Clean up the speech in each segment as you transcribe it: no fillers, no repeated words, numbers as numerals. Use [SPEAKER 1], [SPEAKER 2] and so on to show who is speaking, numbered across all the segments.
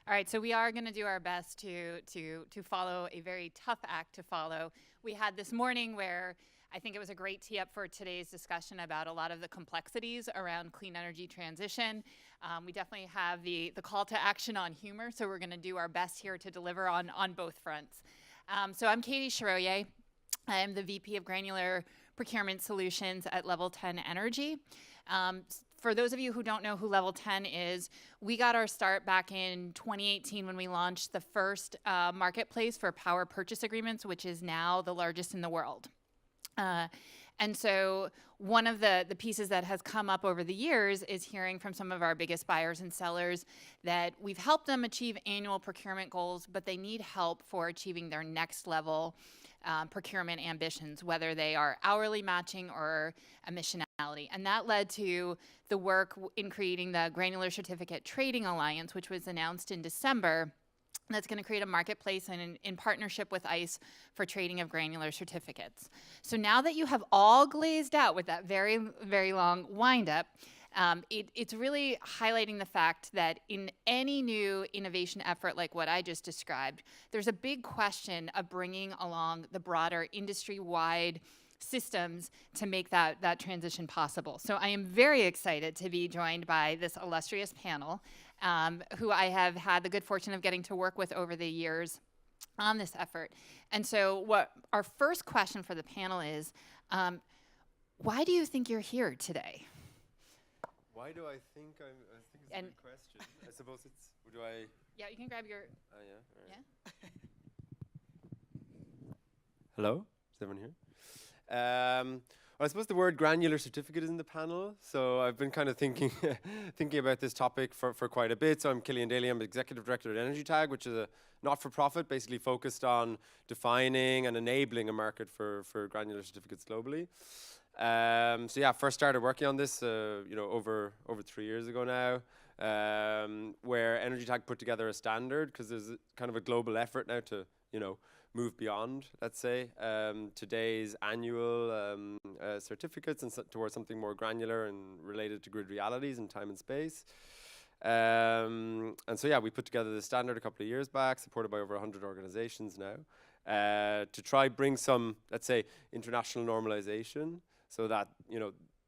[SPEAKER 1] All right, so we are going to do our best to follow a very tough act to follow. We had this morning where I think it was a great tee up for today's discussion about a lot of the complexities around clean energy transition. We definitely have the call to action on humor, so we're going to do our best here to deliver on both fronts. So I'm Katie Soroye. I am the VP of Granular Procurement Solutions at Level 10 Energy. For those of you who don't know who Level 10 is, we got our start back in 2018 when we launched the first marketplace for power purchase agreements, which is now the largest in the world. And so one of the pieces that has come up over the years is hearing from some of our biggest buyers and sellers that we've helped them achieve annual procurement goals, but they need help for achieving their next level procurement ambitions, whether they are hourly matching or emissionality. And that led to the work in creating the Granular Certificate Trading Alliance, which was announced in December. That's going to create a marketplace in partnership with ICE for trading of granular certificates. So now that you have all glazed out with that very, very long windup, it's really highlighting the fact that in any new innovation effort like what I just described, there's a big question of bringing along the broader industry-wide systems to make that transition possible. So I am very excited to be joined by this illustrious panel, who I have had the good fortune of getting to work with over the years on this effort. And so what our first question for the panel is, why do you think you're here today?
[SPEAKER 2] Why do I think I think it's a good question. I suppose it's, do I?
[SPEAKER 1] Yeah, you can grab your.
[SPEAKER 2] Oh, yeah. All right.
[SPEAKER 1] Yeah.
[SPEAKER 2] Hello? Is everyone here? Well, I suppose the word granular certificate is in the panel, so I've been kind of thinking about this topic for quite a bit. So I'm Killian Daly, I'm Executive Director at EnergyTag, which is a not-for-profit basically focused on defining and enabling a market for granular certificates globally. So yeah, first started working on this, over 3 years ago now, where EnergyTag put together a standard because there's kind of a global effort now to, move beyond, let's say, today's annual certificates and towards something more granular and related to grid realities in time and space. And so yeah, we put together the standard a couple of years back, supported by over 100 organizations now, to try bring some, let's say, international normalization so that,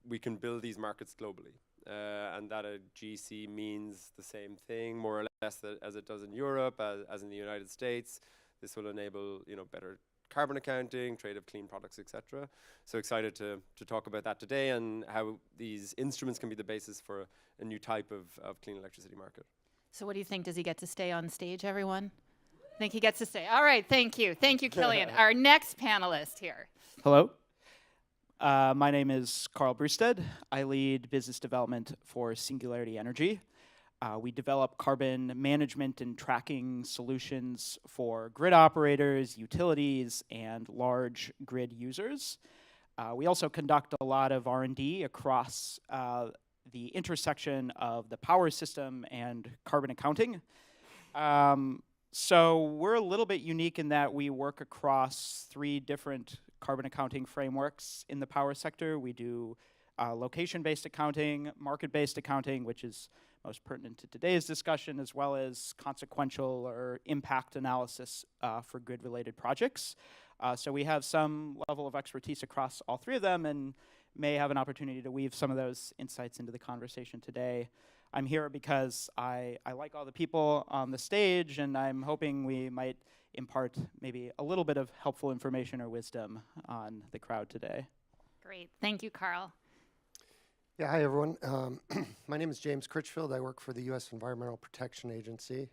[SPEAKER 2] we can build these markets globally. And that a GC means the same thing, more or less, as it does in Europe, as in the United States. This will enable, better carbon accounting, trade of clean products, etc. So excited to talk about that today and how these instruments can be the basis for a new type of clean electricity market.
[SPEAKER 1] So what do you think? Does he get to stay on stage, everyone? I think he gets to stay. All right, thank you. Thank you, Killian. Our next panelist here.
[SPEAKER 3] Hello. My name is Karl Breustedt. I lead business development for Singularity Energy. We develop carbon management and tracking solutions for grid operators, utilities, and large grid users. We also conduct a lot of R&D across the intersection of the power system and carbon accounting. So we're a little bit unique in that we work across 3 different carbon accounting frameworks in the power sector. We do location-based accounting, market-based accounting, which is most pertinent to today's discussion, as well as consequential or impact analysis for grid-related projects. So we have some level of expertise across all 3 of them and may have an opportunity to weave some of those insights into the conversation today. I'm here because I like all the people on the stage, and I'm hoping we might impart maybe a little bit of helpful information or wisdom on the crowd today.
[SPEAKER 1] Great. Thank you, Karl.
[SPEAKER 4] Yeah, hi everyone. My name is James Critchfield. I work for the U.S. Environmental Protection Agency,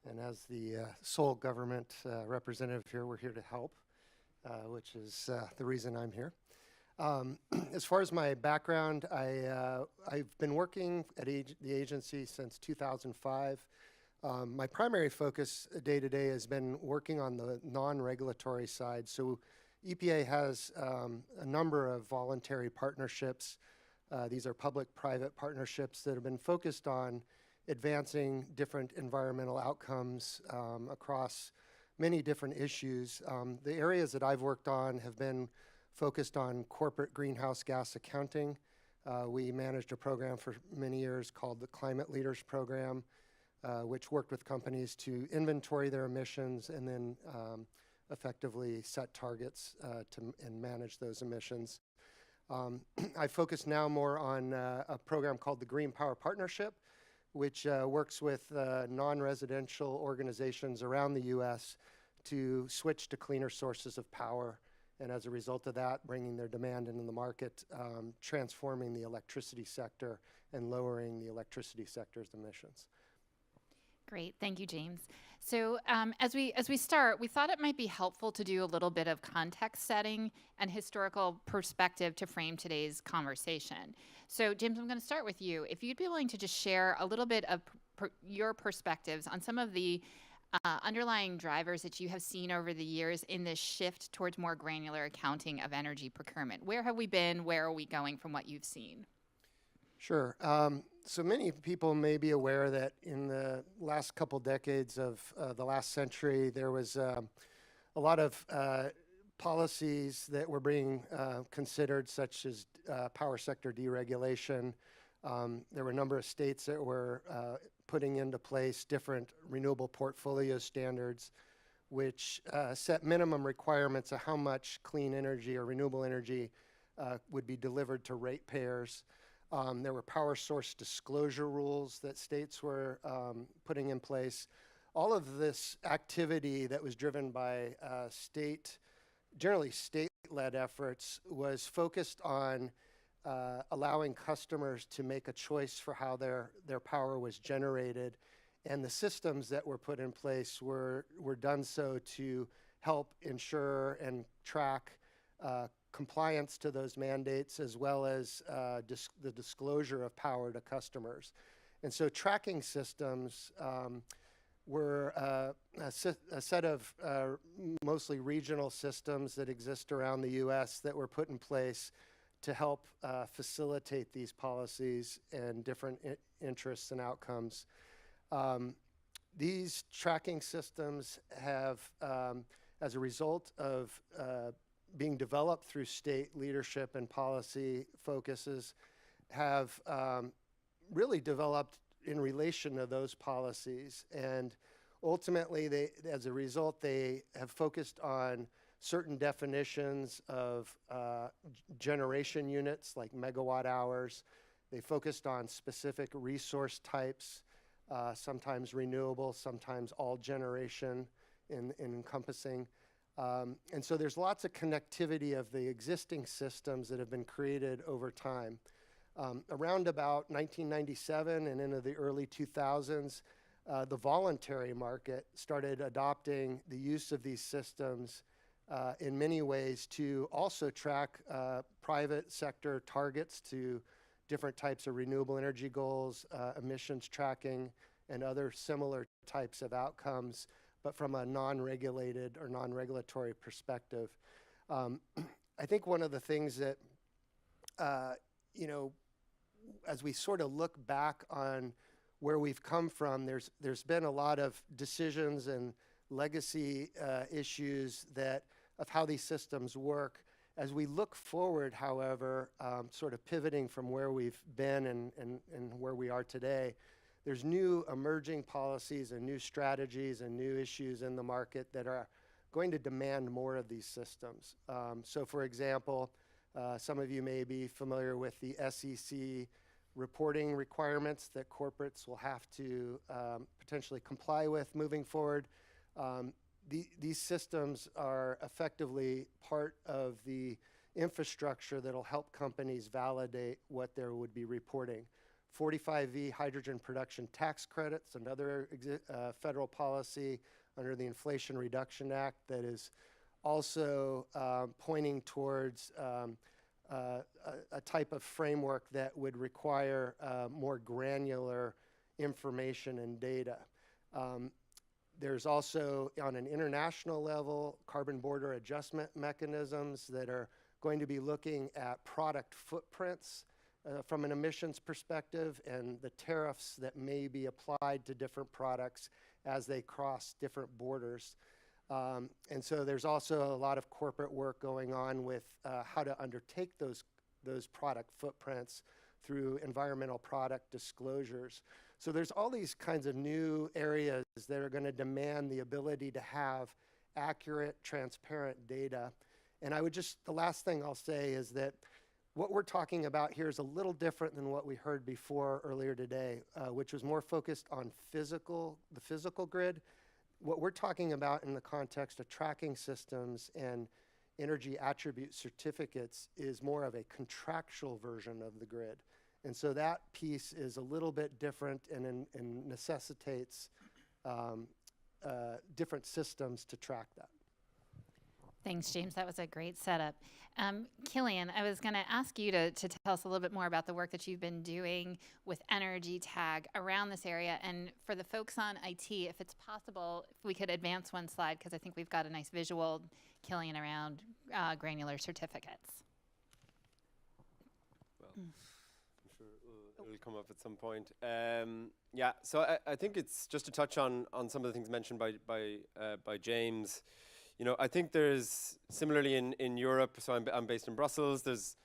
[SPEAKER 4] and as the sole government representative here, we're here to help, which is the reason I'm here. As far as my background, I've been working at the agency since 2005. My primary focus day to day has been working on the non-regulatory side. So EPA has a number of voluntary partnerships. These are public-private partnerships that have been focused on advancing different environmental outcomes across many different issues. The areas that I've worked on have been focused on corporate greenhouse gas accounting. We managed a program for many years called the Climate Leaders Program. which worked with companies to inventory their emissions and then effectively set targets and manage those emissions. I focus now more on a program called the Green Power Partnership, which works with non-residential organizations around the U.S. to switch to cleaner sources of power, and as a result of that, bringing their demand into the market, transforming the electricity sector and lowering the electricity sector's emissions.
[SPEAKER 1] Great, thank you, James. So as we start, we thought it might be helpful to do a little bit of context setting and historical perspective to frame today's conversation. So James, I'm going to start with you. If you'd be willing to just share a little bit of your perspectives on some of the underlying drivers that you have seen over the years in this shift towards more granular accounting of energy procurement. Where have we been? Where are we going from what you've seen?
[SPEAKER 4] Sure. So many people may be aware that in the last couple decades of the last century, there was a lot of policies that were being considered, such as power sector deregulation. There were a number of states that were putting into place different renewable portfolio standards, which set minimum requirements of how much clean energy or renewable energy would be delivered to ratepayers. There were power source disclosure rules that states were putting in place. All of this activity that was driven by generally state-led efforts, was focused on allowing customers to make a choice for how their power was generated. And the systems that were put in place were done so to help ensure and track compliance to those mandates, as well as the disclosure of power to customers. And so tracking systems were a set of mostly regional systems that exist around the U.S. that were put in place to help facilitate these policies and different interests and outcomes. These tracking systems have, as a result of being developed through state leadership and policy focuses, have really developed in relation to those policies. And ultimately, as a result, they have focused on certain definitions of generation units, like megawatt hours. They focused on specific resource types, sometimes renewable, sometimes all generation in encompassing. And so there's lots of connectivity of the existing systems that have been created over time. Around about 1997 and into the early 2000s, the voluntary market started adopting the use of these systems in many ways to also track private sector targets to different types of renewable energy goals, emissions tracking, and other similar types of outcomes, but from a non-regulated or non-regulatory perspective. I think one of the things that, as we sort of look back on where we've come from, there's been a lot of decisions and legacy issues of how these systems work. As we look forward, however, sort of pivoting from where we've been and where we are today, there's new emerging policies and new strategies and new issues in the market that are going to demand more of these systems. So for example, some of you may be familiar with the SEC reporting requirements that corporates will have to potentially comply with moving forward. These systems are effectively part of the infrastructure that'll help companies validate what they would be reporting. 45V hydrogen production tax credits, another federal policy under the Inflation Reduction Act that is also pointing towards a type of framework that would require more granular information and data. There's also, on an international level, carbon border adjustment mechanisms that are going to be looking at product footprints from an emissions perspective and the tariffs that may be applied to different products as they cross different borders. And so there's also a lot of corporate work going on with how to undertake those product footprints through environmental product disclosures. So there's all these kinds of new areas that are going to demand the ability to have accurate, transparent data. And the last thing I'll say is that what we're talking about here is a little different than what we heard before earlier today, which was more focused on the physical grid. What we're talking about in the context of tracking systems and energy attribute certificates is more of a contractual version of the grid. And so that piece is a little bit different and necessitates different systems to track that.
[SPEAKER 1] Thanks, James. That was a great setup. Killian, I was going to ask you to tell us a little bit more about the work that you've been doing with EnergyTag around this area. And for the folks on IT, if it's possible, if we could advance one slide, because I think we've got a nice visual, Killian, around granular certificates.
[SPEAKER 2] Well, I'm sure it'll come up at some point. Yeah, so I think it's just to touch on some of the things mentioned by James. You know, I think there's, similarly in Europe, so I'm based in Brussels, there's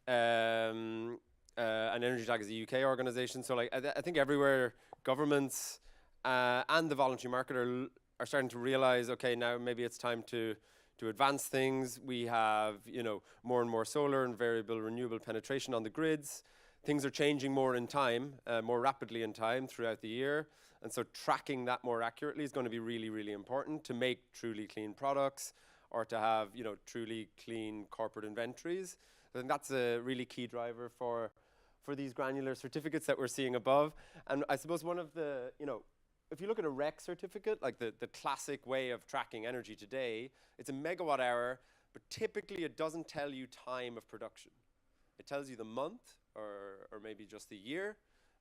[SPEAKER 2] an EnergyTag is a UK organization. So like, I think everywhere governments and the voluntary market are starting to realize, okay, now maybe it's time to advance things. We have, you know, more and more solar and variable renewable penetration on the grids. Things are changing more in time, more rapidly in time throughout the year. And so tracking that more accurately is going to be really, really important to make truly clean products or to have, you know, truly clean corporate inventories. I think that's a really key driver for these granular certificates that we're seeing above. And I suppose one of the, you know, if you look at a REC certificate, like the classic way of tracking energy today, it's a megawatt hour, but typically it doesn't tell you time of production. It tells you the month or maybe just the year,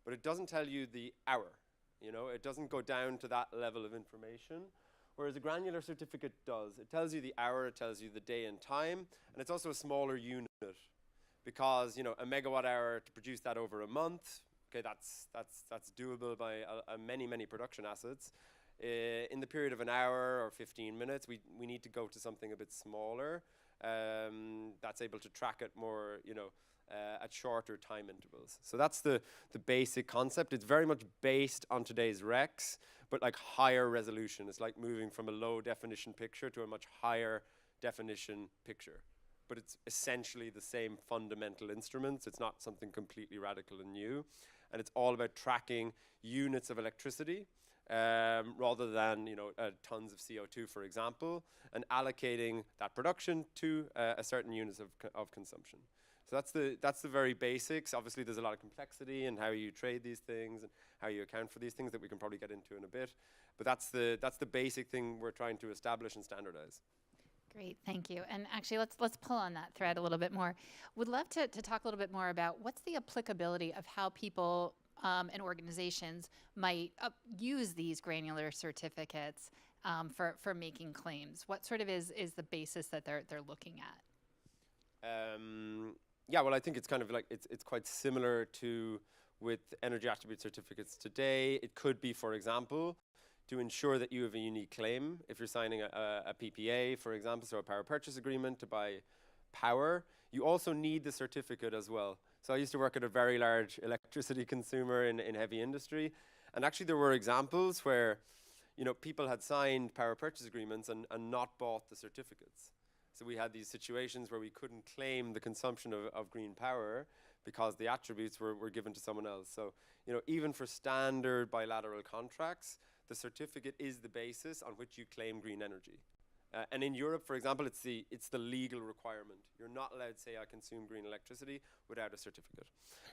[SPEAKER 2] but it doesn't tell you the hour. You know, it doesn't go down to that level of information, whereas a granular certificate does. It tells you the hour, it tells you the day and time, and it's also a smaller unit because, you know, a megawatt hour to produce that over a month, okay, that's doable by many production assets. In the period of an hour or 15 minutes, we need to go to something a bit smaller that's able to track it more, you know, at shorter time intervals. So that's the basic concept. It's very much based on today's RECs, but like higher resolution. It's like moving from a low definition picture to a much higher definition picture. But it's essentially the same fundamental instruments. It's not something completely radical and new. And it's all about tracking units of electricity rather than, you know, tons of CO2, for example, and allocating that production to a certain units of consumption. So that's the very basics. Obviously, there's a lot of complexity in how you trade these things and how you account for these things that we can probably get into in a bit. But that's the basic thing we're trying to establish and standardize.
[SPEAKER 1] Great, thank you. And actually, let's pull on that thread a little bit more. Would love to talk a little bit more about what's the applicability of how people and organizations might use these granular certificates for making claims. What sort of is the basis that they're looking at?
[SPEAKER 2] Yeah, well, I think it's kind of like it's quite similar to with energy attribute certificates today. It could be, for example, to ensure that you have a unique claim. If you're signing a PPA, for example, so a power purchase agreement to buy power, you also need the certificate as well. So I used to work at a very large electricity consumer in heavy industry. And actually there were examples where, you know, people had signed power purchase agreements and not bought the certificates. So we had these situations where we couldn't claim the consumption of green power because the attributes were given to someone else. So, you know, even for standard bilateral contracts, the certificate is the basis on which you claim green energy. And in Europe, for example, it's the legal requirement. You're not allowed to say I consume green electricity without a certificate.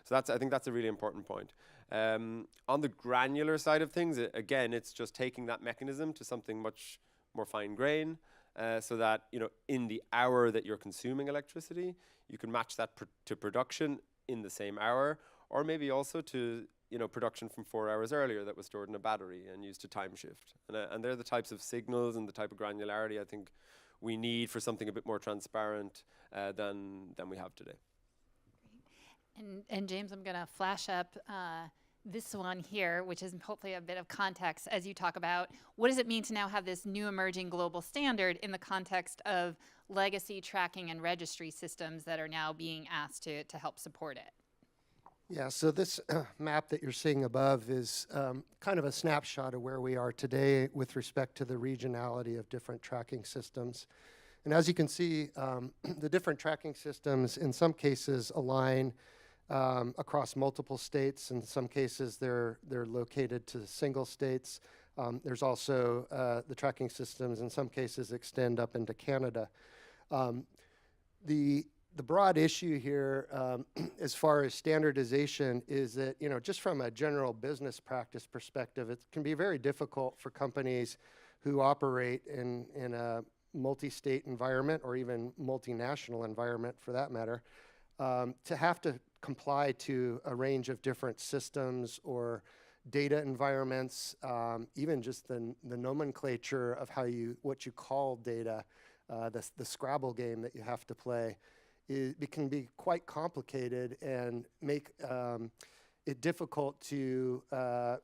[SPEAKER 2] So I think that's a really important point. On the granular side of things, again, it's just taking that mechanism to something much more fine grain, so that, you know, in the hour that you're consuming electricity, you can match that to production in the same hour, or maybe also to, you know, production from 4 hours earlier that was stored in a battery and used to time shift. And they're the types of signals and the type of granularity I think we need for something a bit more transparent than we have today.
[SPEAKER 1] Great. And James, I'm going to flash up this one here, which is hopefully a bit of context as you talk about what does it mean to now have this new emerging global standard in the context of legacy tracking and registry systems that are now being asked to help support it.
[SPEAKER 4] Yeah, so this map that you're seeing above is kind of a snapshot of where we are today with respect to the regionality of different tracking systems. And as you can see, the different tracking systems in some cases align across multiple states. In some cases, they're located to single states. There's also the tracking systems in some cases extend up into Canada. The broad issue here, as far as standardization, is that, you know, just from a general business practice perspective, it can be very difficult for companies who operate in a multi-state environment or even multinational environment, for that matter, to have to comply to a range of different systems or data environments, even just the nomenclature of what you call data, the Scrabble game that you have to play. It can be quite complicated and make it difficult to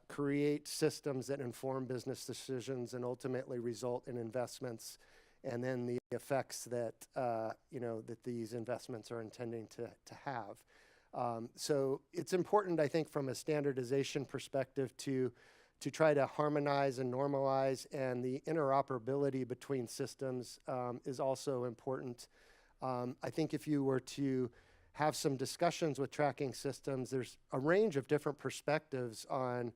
[SPEAKER 4] create systems that inform business decisions and ultimately result in investments, and then the effects that that these investments are intending to have. So it's important, I think, from a standardization perspective to try to harmonize and normalize, and the interoperability between systems is also important. I think if you were to have some discussions with tracking systems, there's a range of different perspectives on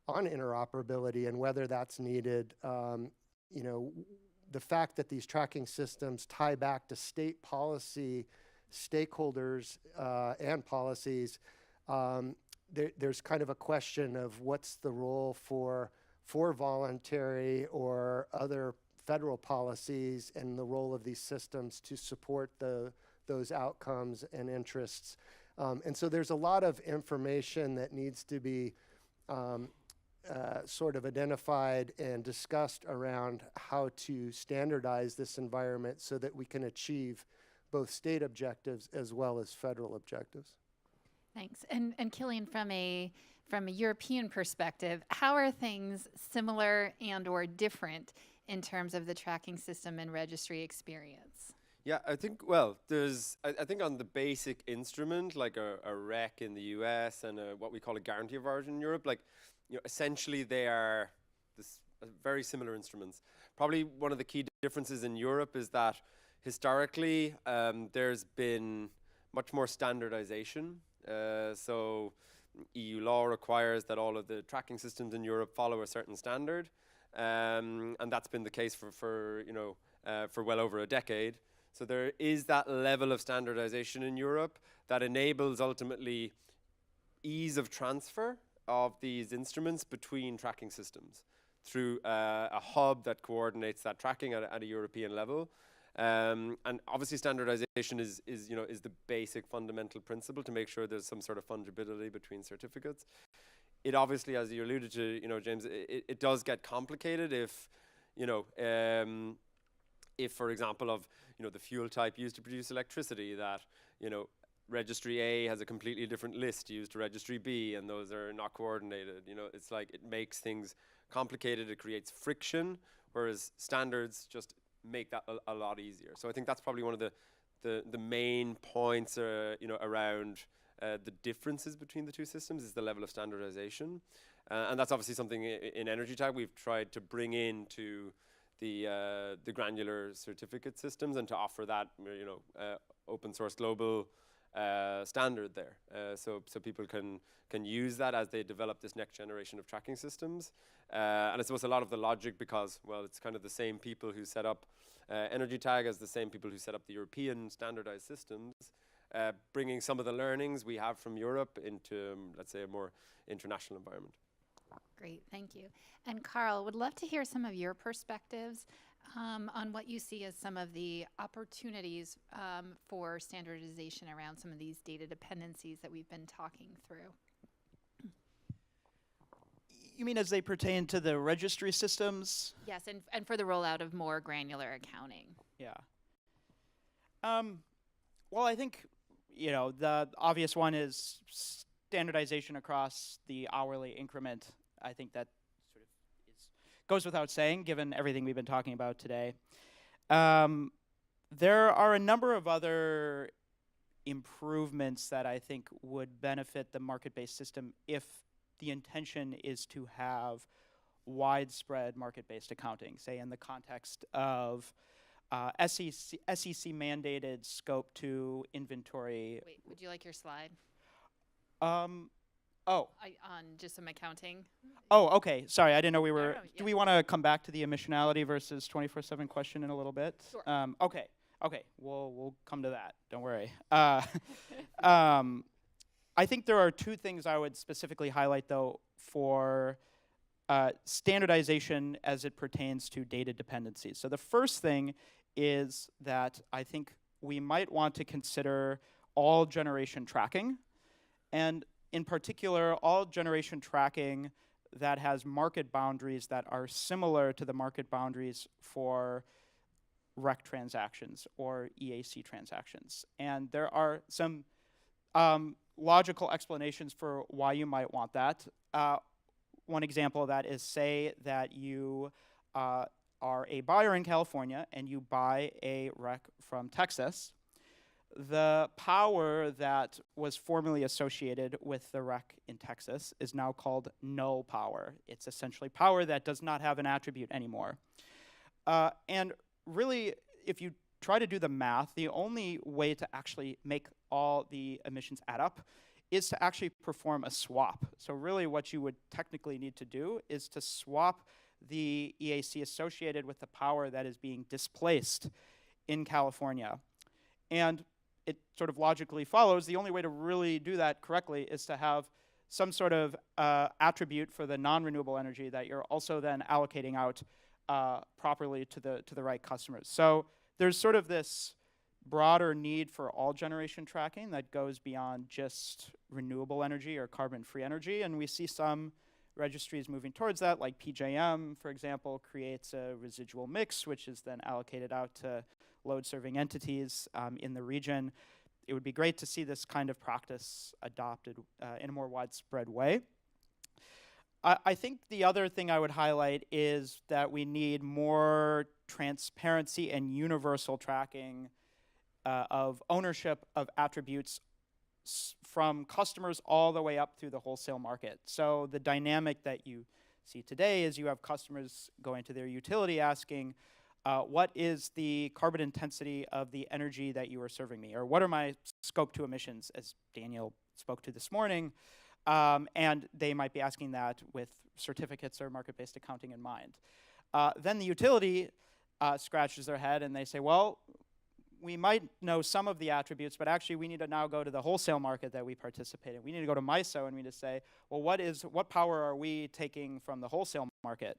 [SPEAKER 4] interoperability and whether that's needed. The fact that these tracking systems tie back to state policy, stakeholders, and policies, there's kind of a question of what's the role for voluntary or other federal policies and the role of these systems to support those outcomes and interests. And so there's a lot of information that needs to be sort of identified and discussed around how to standardize this environment so that we can achieve both state objectives as well as federal objectives.
[SPEAKER 1] Thanks. And Killian, from a European perspective, how are things similar and or different in terms of the tracking system and registry experience?
[SPEAKER 2] Yeah, I think, well, I think on the basic instrument, like a REC in the US and what we call a guarantee of origin in Europe, like, essentially they are very similar instruments. Probably one of the key differences in Europe is that historically there's been much more standardization. So EU law requires that all of the tracking systems in Europe follow a certain standard. And that's been the case for well over a decade. So there is that level of standardization in Europe that enables ultimately ease of transfer of these instruments between tracking systems through a hub that coordinates that tracking at a European level. And obviously standardization is the basic fundamental principle to make sure there's some sort of fungibility between certificates. It obviously, as you alluded to, James, it does get complicated if, for example, of, the fuel type used to produce electricity, that, registry A has a completely different list used to registry B, and those are not coordinated. It's like it makes things complicated, it creates friction, whereas standards just make that a lot easier. So I think that's probably one of the main points, around the differences between the two systems is the level of standardization. And that's obviously something in EnergyTag we've tried to bring into the granular certificate systems and to offer that, open source global standard there. So people can use that as they develop this next generation of tracking systems. And I suppose a lot of the logic, because, well, it's kind of the same people who set up EnergyTag as the same people who set up the European standardized systems, bringing some of the learnings we have from Europe into, let's say, a more international environment.
[SPEAKER 1] Great, thank you. And Karl, would love to hear some of your perspectives on what you see as some of the opportunities for standardization around some of these data dependencies that we've been talking through.
[SPEAKER 3] You mean as they pertain to the registry systems?
[SPEAKER 1] Yes, and for the rollout of more granular accounting.
[SPEAKER 3] Yeah. Well, I think, the obvious one is standardization across the hourly increment. I think that sort of goes without saying, given everything we've been talking about today. There are a number of other improvements that I think would benefit the market-based system if the intention is to have widespread market-based accounting, say in the context of SEC mandated scope 2 inventory.
[SPEAKER 1] Wait, would you like your slide
[SPEAKER 3] Oh,
[SPEAKER 1] on just some accounting?
[SPEAKER 3] okay. Sorry, I didn't know we were.
[SPEAKER 1] no,
[SPEAKER 3] Do
[SPEAKER 1] yeah.
[SPEAKER 3] we want to come back to the emissionality versus 24/7 question in a little bit?
[SPEAKER 1] Sure.
[SPEAKER 3] Okay. We'll come to that. Don't worry. I think there are two things I would specifically highlight, though, for standardization as it pertains to data dependencies. So the first thing is that I think we might want to consider all generation tracking, and in particular, all generation tracking that has market boundaries that are similar to the market boundaries for REC transactions or EAC transactions. And there are some logical explanations for why you might want that. One example of that is, say that you are a buyer in California and you buy a REC from Texas. The power that was formerly associated with the REC in Texas is now called null power. It's essentially power that does not have an attribute anymore. And really, if you try to do the math, the only way to actually make all the emissions add up is to actually perform a swap. So really what you would technically need to do is to swap the EAC associated with the power that is being displaced in California. And it sort of logically follows the only way to really do that correctly is to have some sort of attribute for the non-renewable energy that you're also then allocating out properly to the right customers. So there's sort of this broader need for all generation tracking that goes beyond just renewable energy or carbon-free energy, and we see some registries moving towards that, like PJM, for example, creates a residual mix, which is then allocated out to load-serving entities in the region. It would be great to see this kind of practice adopted in a more widespread way. I think the other thing I would highlight is that we need more transparency and universal tracking of ownership of attributes from customers all the way up through the wholesale market. So the dynamic that you see today is you have customers going to their utility asking, what is the carbon intensity of the energy that you are serving me? Or what are my scope 2 emissions, as Daniel spoke to this morning? And they might be asking that with certificates or market-based accounting in mind. Then the utility scratches their head and they say, well, we might know some of the attributes, but actually we need to now go to the wholesale market that we participate in. We need to go to MISO and we need to say, well, what power are we taking from the wholesale market?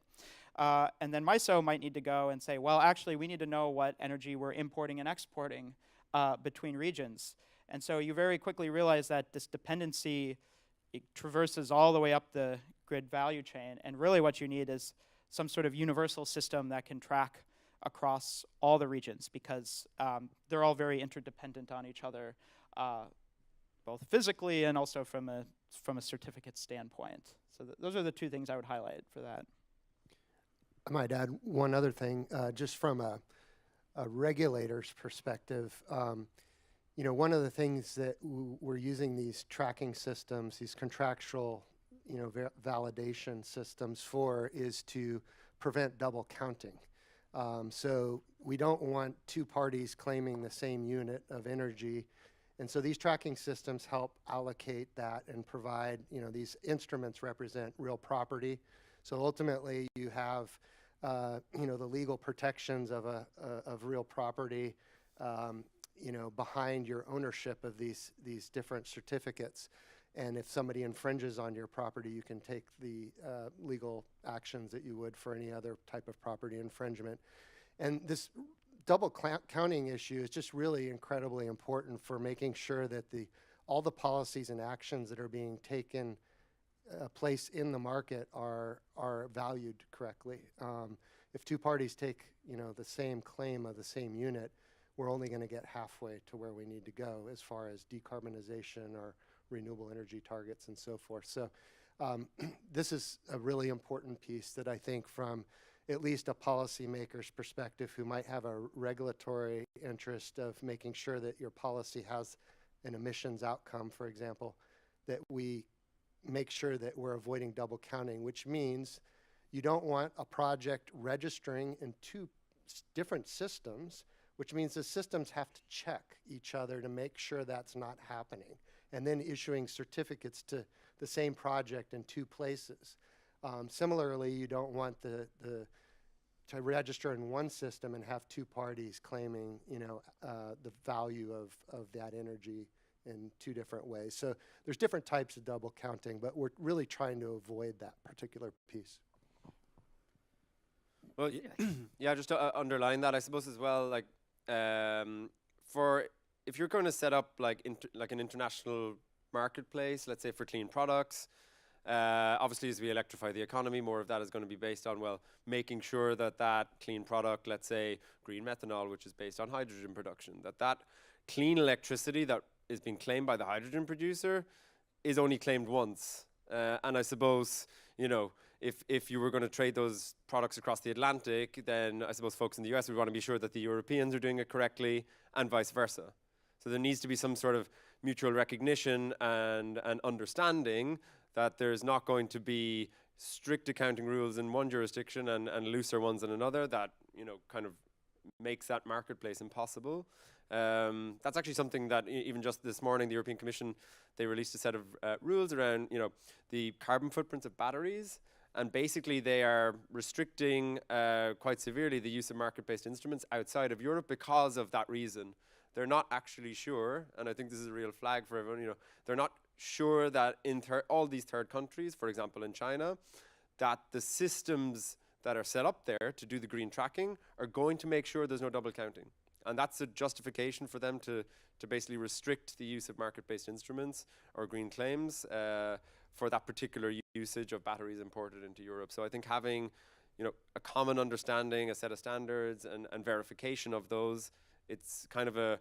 [SPEAKER 3] And then MISO might need to go and say, well, actually we need to know what energy we're importing and exporting between regions. And so you very quickly realize that this dependency, it traverses all the way up the grid value chain, and really what you need is some sort of universal system that can track across all the regions, because they're all very interdependent on each other, both physically and also from a certificate standpoint. So those are the two things I would highlight for that.
[SPEAKER 4] I might add one other thing, just from a regulator's perspective. You know, one of the things that we're using these tracking systems, these contractual, validation systems for, is to prevent double counting. So we don't want two parties claiming the same unit of energy. And so these tracking systems help allocate that and provide, these instruments represent real property. So ultimately you have, the legal protections of real property, behind your ownership of these different certificates. And if somebody infringes on your property, you can take the legal actions that you would for any other type of property infringement. And this double counting issue is just really incredibly important for making sure that all the policies and actions that are being taken place in the market are valued correctly. If two parties take the same claim of the same unit, we're only going to get halfway to where we need to go as far as decarbonization or renewable energy targets and so forth. So this is a really important piece that I think, from at least a policymaker's perspective who might have a regulatory interest of making sure that your policy has an emissions outcome, for example, that we make sure that we're avoiding double counting, which means you don't want a project registering in two different systems, which means the systems have to check each other to make sure that's not happening, and then issuing certificates to the same project in two places. Similarly, you don't want to register in one system and have two parties claiming, the value of that energy in two different ways. So there's different types of double counting, but we're really trying to avoid that particular piece.
[SPEAKER 2] Well, yeah, just to underline that, I suppose as well, like, if you're going to set up like an international marketplace, let's say for clean products, obviously as we electrify the economy, more of that is going to be based on, well, making sure that clean product, let's say green methanol, which is based on hydrogen production, that clean electricity that is being claimed by the hydrogen producer is only claimed once. And I suppose, if you were going to trade those products across the Atlantic, then I suppose folks in the US would want to be sure that the Europeans are doing it correctly and vice versa. So there needs to be some sort of mutual recognition and understanding that there's not going to be strict accounting rules in one jurisdiction and looser ones in another that, kind of makes that marketplace impossible. That's actually something that even just this morning, the European Commission, they released a set of rules around, the carbon footprints of batteries. And basically they are restricting quite severely the use of market-based instruments outside of Europe because of that reason. They're not actually sure, and I think this is a real flag for everyone, they're not sure that in all these third countries, for example in China, that the systems that are set up there to do the green tracking are going to make sure there's no double counting. And that's a justification for them to basically restrict the use of market-based instruments or green claims for that particular usage of batteries imported into Europe. So I think having, a common understanding, a set of standards and verification of those, it's kind of a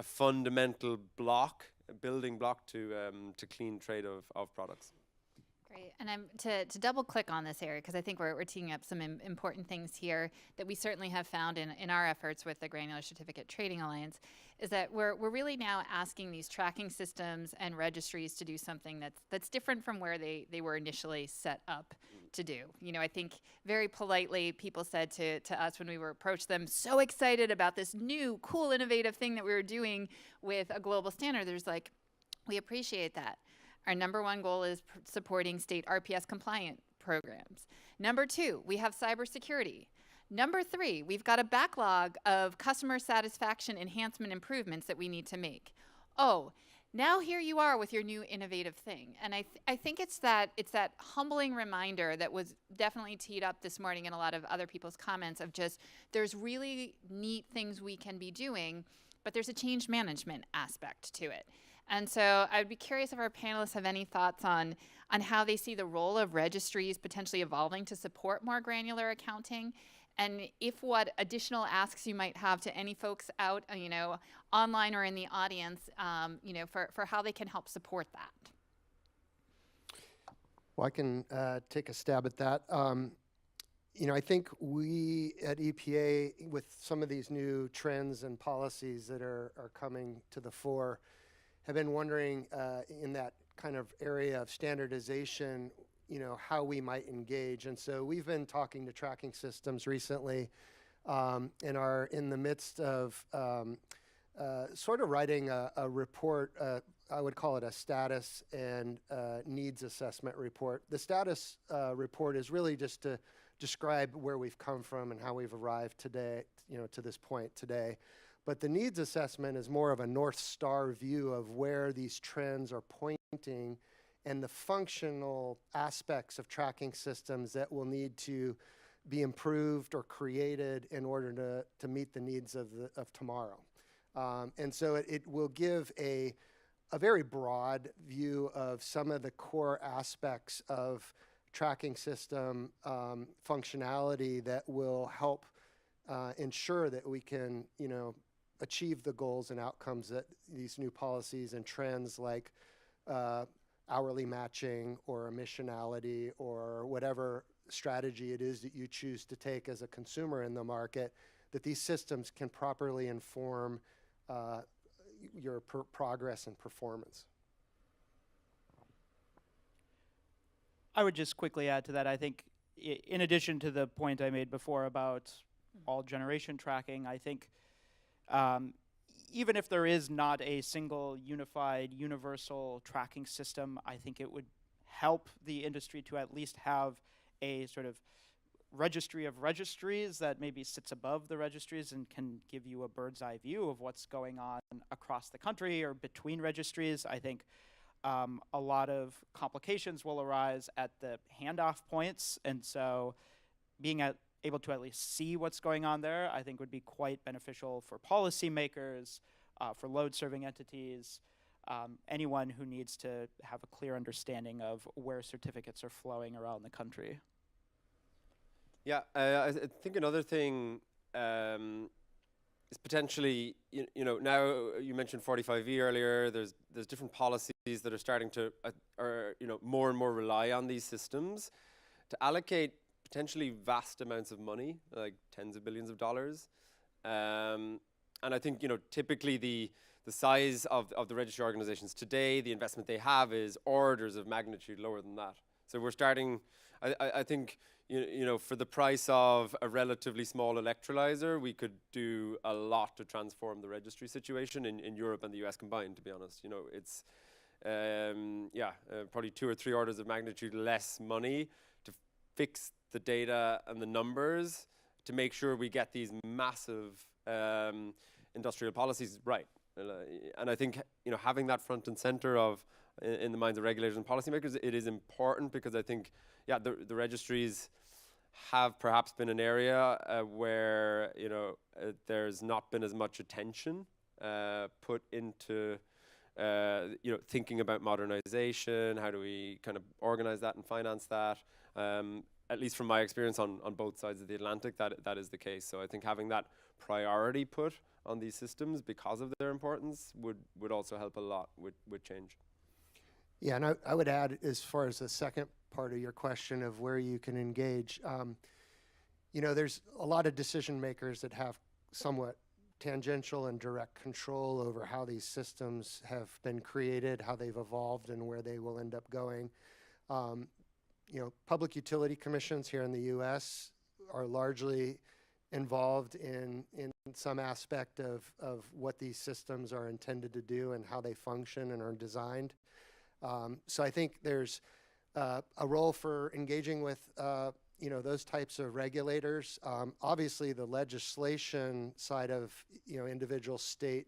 [SPEAKER 2] fundamental block, a building block to clean trade of products.
[SPEAKER 1] Great, and to double click on this area, because I think we're teeing up some important things here that we certainly have found in our efforts with the Granular Certificate Trading Alliance, is that we're really now asking these tracking systems and registries to do something that's different from where they were initially set up to do. I think very politely people said to us when we were approached them, so excited about this new, cool, innovative thing that we were doing with a global standard. There's like, we appreciate that. Our number one goal is supporting state RPS compliant programs. Number 2, we have cybersecurity. Number 3, we've got a backlog of customer satisfaction enhancement improvements that we need to make. Oh, now here you are with your new innovative thing. And I think it's that humbling reminder that was definitely teed up this morning in a lot of other people's comments of just, there's really neat things we can be doing, but there's a change management aspect to it. And so I'd be curious if our panelists have any thoughts on how they see the role of registries potentially evolving to support more granular accounting, and if what additional asks you might have to any folks out, online or in the audience, for how they can help support that.
[SPEAKER 4] Well, I can take a stab at that. I think we at EPA, with some of these new trends and policies that are coming to the fore, have been wondering in that kind of area of standardization, how we might engage. And so we've been talking to tracking systems recently and are in the midst of sort of writing a report. I would call it a status and needs assessment report. The status report is really just to describe where we've come from and how we've arrived today, to this point today. But the needs assessment is more of a North Star view of where these trends are pointing and the functional aspects of tracking systems that will need to be improved or created in order to meet the needs of tomorrow. And so it will give a very broad view of some of the core aspects of tracking system functionality that will help ensure that we can, achieve the goals and outcomes that these new policies and trends like hourly matching or emissionality or whatever strategy it is that you choose to take as a consumer in the market, that these systems can properly inform your progress and performance.
[SPEAKER 3] I would just quickly add to that. I think in addition to the point I made before about all generation tracking, I think even if there is not a single unified universal tracking system, I think it would help the industry to at least have a sort of registry of registries that maybe sits above the registries and can give you a bird's eye view of what's going on across the country or between registries. I think a lot of complications will arise at the handoff points, and so being able to at least see what's going on there, I think would be quite beneficial for policymakers, for load-serving entities, anyone who needs to have a clear understanding of where certificates are flowing around the country.
[SPEAKER 2] Yeah, I think another thing is potentially, you know, now you mentioned 45E earlier. There's different policies that are starting to, more and more rely on these systems to allocate potentially vast amounts of money, like tens of billions of dollars. And I think, you know, typically the size of the registry organizations today, the investment they have is orders of magnitude lower than that. So we're starting, I think, you know, for the price of a relatively small electrolyzer, we could do a lot to transform the registry situation in Europe and the US combined, to be honest. You know, it's, probably 2 or 3 orders of magnitude less money to fix the data and the numbers to make sure we get these massive industrial policies right. And I think, you know, having that front and center of in the minds of regulators and policymakers, it is important because I think, the registries have perhaps been an area where, you know, there's not been as much attention put into, thinking about modernization. How do we kind of organize that and finance that? At least from my experience on both sides of the Atlantic, that is the case. So I think having that priority put on these systems because of their importance would also help a lot with change.
[SPEAKER 4] Yeah, and I would add, as far as the second part of your question of where you can engage, you know, there's a lot of decision makers that have somewhat tangential and direct control over how these systems have been created, how they've evolved, and where they will end up going. You know, public utility commissions here in the U.S. are largely involved in some aspect of what these systems are intended to do and how they function and are designed. So I think there's a role for engaging with, you know, those types of regulators. Obviously, the legislation side of, you know, individual state,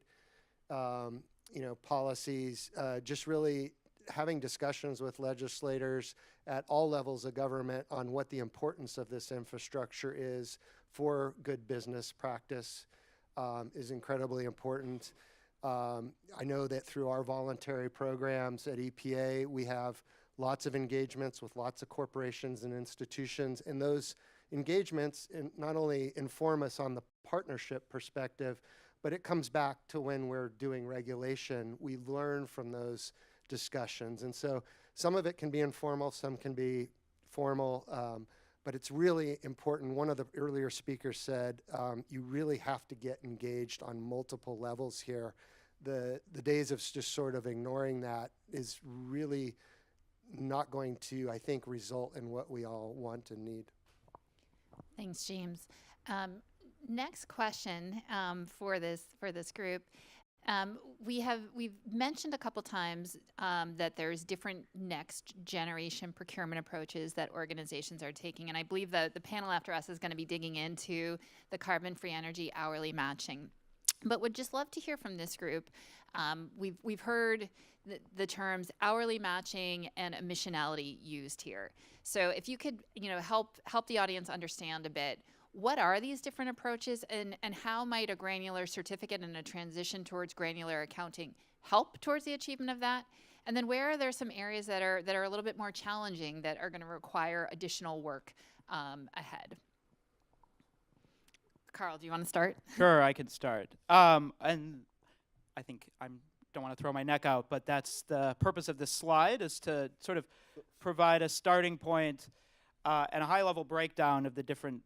[SPEAKER 4] you know, policies, just really having discussions with legislators at all levels of government on what the importance of this infrastructure is for good business practice is incredibly important. I know that through our voluntary programs at EPA, we have lots of engagements with lots of corporations and institutions, and those engagements not only inform us on the partnership perspective, but it comes back to when we're doing regulation. We learn from those discussions, and so some of it can be informal, some can be formal, but it's really important. One of the earlier speakers said, you really have to get engaged on multiple levels here. The days of just sort of ignoring that is really not going to, I think, result in what we all want and need.
[SPEAKER 1] Thanks, James. Next question for this group. We've mentioned a couple times that there's different next generation procurement approaches that organizations are taking, and I believe that the panel after us is going to be digging into the carbon-free energy hourly matching. But would just love to hear from this group. We've heard the terms hourly matching and emissionality used here. So if you could, you know, help the audience understand a bit, what are these different approaches, and how might a granular certificate and a transition towards granular accounting help towards the achievement of that? And then where are there some areas that are a little bit more challenging that are going to require additional work ahead? Karl, do you want to start?
[SPEAKER 3] Sure, I can start. And I think I don't want to throw my neck out, but that's the purpose of this slide, is to sort of provide a starting point and a high-level breakdown of the different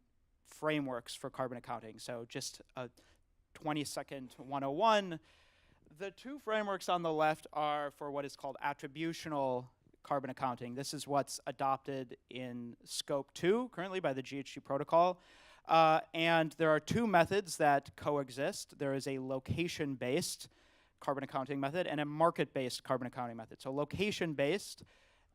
[SPEAKER 3] frameworks for carbon accounting. So just a 20-second 101. The two frameworks on the left are for what is called attributional carbon accounting. This is what's adopted in Scope 2 currently by the GHG protocol. And there are two methods that coexist. There is a location-based carbon accounting method and a market-based carbon accounting method. So location-based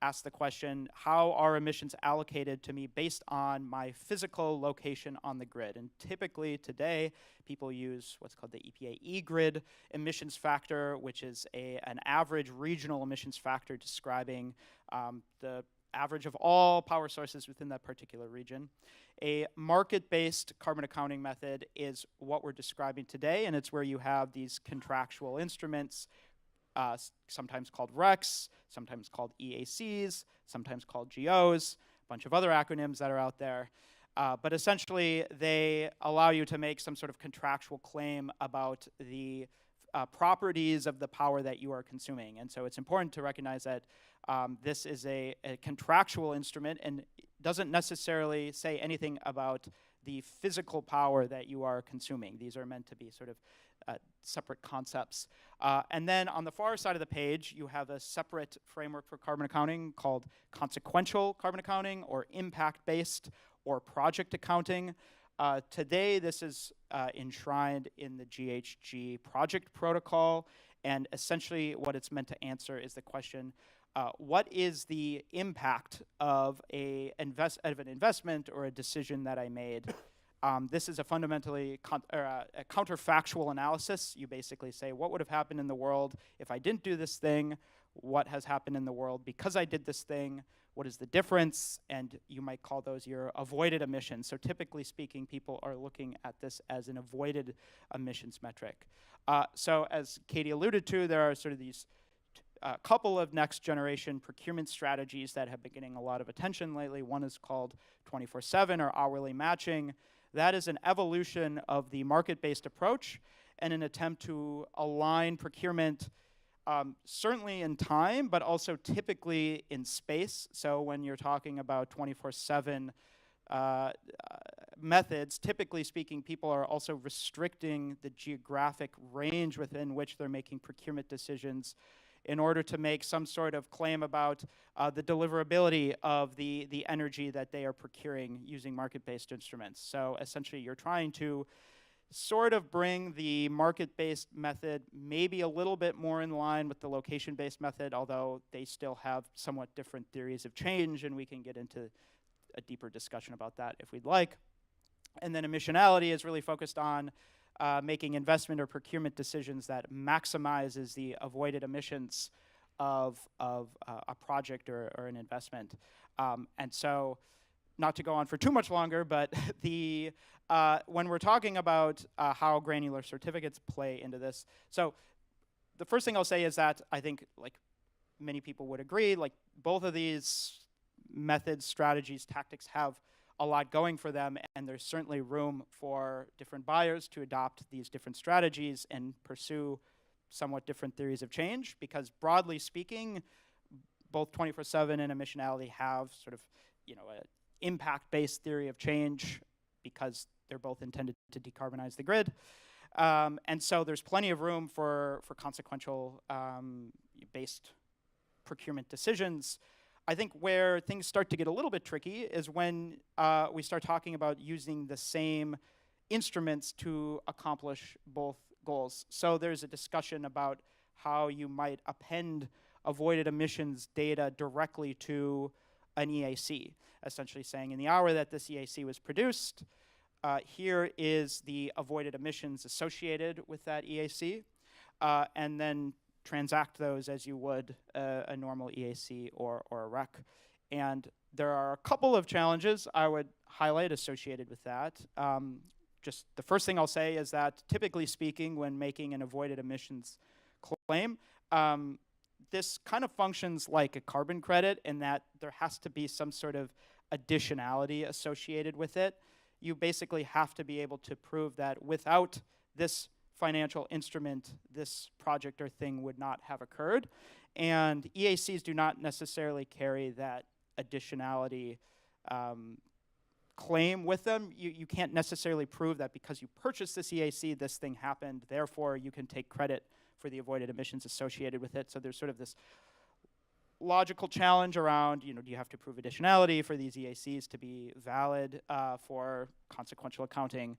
[SPEAKER 3] asks the question, how are emissions allocated to me based on my physical location on the grid? And typically today, people use what's called the EPA E-grid emissions factor, which is an average regional emissions factor describing the average of all power sources within that particular region. A market-based carbon accounting method is what we're describing today, and it's where you have these contractual instruments, sometimes called RECs, sometimes called EACs, sometimes called GOs, a bunch of other acronyms that are out there. But essentially, they allow you to make some sort of contractual claim about the properties of the power that you are consuming. And so it's important to recognize that this is a contractual instrument and doesn't necessarily say anything about the physical power that you are consuming. These are meant to be sort of separate concepts. And then on the far side of the page, you have a separate framework for carbon accounting called consequential carbon accounting or impact-based or project accounting. Today, this is enshrined in the GHG project protocol, and essentially what it's meant to answer is the question, what is the impact of an investment or a decision that I made? This is a fundamentally a counterfactual analysis. You basically say, what would have happened in the world if I didn't do this thing? What has happened in the world because I did this thing? What is the difference? And you might call those your avoided emissions. So typically speaking, people are looking at this as an avoided emissions metric. So as Katie alluded to, there are sort of these couple of next generation procurement strategies that have been getting a lot of attention lately. One is called 24/7 or hourly matching. That is an evolution of the market-based approach and an attempt to align procurement certainly in time, but also typically in space. So when you're talking about 24/7 methods, typically speaking, people are also restricting the geographic range within which they're making procurement decisions in order to make some sort of claim about the deliverability of the energy that they are procuring using market-based instruments. So essentially, you're trying to sort of bring the market-based method maybe a little bit more in line with the location-based method, although they still have somewhat different theories of change, and we can get into a deeper discussion about that if we'd like. And then emissionality is really focused on making investment or procurement decisions that maximizes the avoided emissions of a project or an investment. And so, not to go on for too much longer, but when we're talking about how granular certificates play into this, so the first thing I'll say is that I think, like many people would agree, like both of these methods, strategies, tactics have a lot going for them, and there's certainly room for different buyers to adopt these different strategies and pursue somewhat different theories of change, because broadly speaking, both 24/7 and emissionality have sort of, an impact-based theory of change because they're both intended to decarbonize the grid. And so there's plenty of room for consequential based procurement decisions. I think where things start to get a little bit tricky is when we start talking about using the same instruments to accomplish both goals. So there's a discussion about how you might append avoided emissions data directly to an EAC, essentially saying in the hour that this EAC was produced, here is the avoided emissions associated with that EAC, and then transact those as you would a normal EAC or a REC. And there are a couple of challenges I would highlight associated with that. Just the first thing I'll say is that typically speaking, when making an avoided emissions claim, this kind of functions like a carbon credit in that there has to be some sort of additionality associated with it. You basically have to be able to prove that without this financial instrument, this project or thing would not have occurred. And EACs do not necessarily carry that additionality claim with them. You can't necessarily prove that because you purchased this EAC, this thing happened, therefore you can take credit for the avoided emissions associated with it. So there's sort of this logical challenge around, do you have to prove additionality for these EACs to be valid for consequential accounting?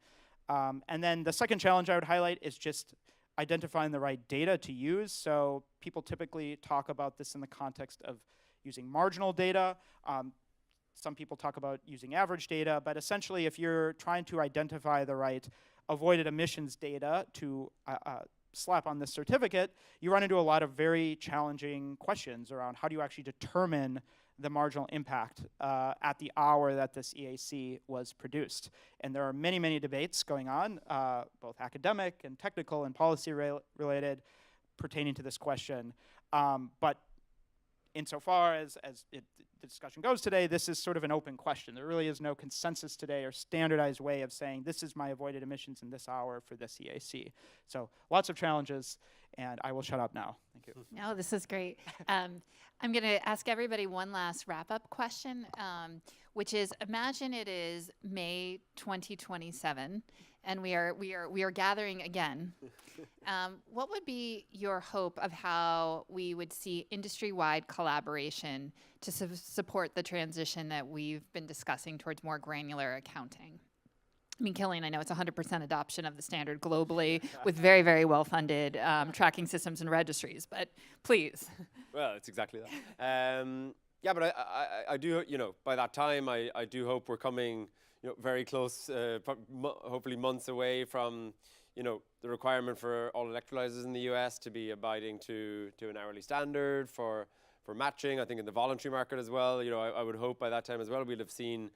[SPEAKER 3] And then the second challenge I would highlight is just identifying the right data to use. So people typically talk about this in the context of using marginal data. Some people talk about using average data, but essentially if you're trying to identify the right avoided emissions data to slap on this certificate, you run into a lot of very challenging questions around how do you actually determine the marginal impact at the hour that this EAC was produced. And there are many, many debates going on, both academic and technical and policy related, pertaining to this question. But insofar as the discussion goes today, this is sort of an open question. There really is no consensus today or standardized way of saying this is my avoided emissions in this hour for this EAC. So lots of challenges, and I will shut up now. Thank you.
[SPEAKER 1] No, this is great. I'm going to ask everybody one last wrap-up question, which is: imagine it is May 2027, and we are gathering again. What would be your hope of how we would see industry-wide collaboration to support the transition that we've been discussing towards more granular accounting? I mean, Killian, I know it's 100% adoption of the standard globally with very, very well-funded tracking systems and registries, but please.
[SPEAKER 2] Well, it's exactly that. Yeah, but I do, by that time, I do hope we're coming, very close, hopefully months away from, the requirement for all electrolyzers in the US to be abiding to an hourly standard for matching. I think in the voluntary market as well, I would hope by that time as well we'll have seen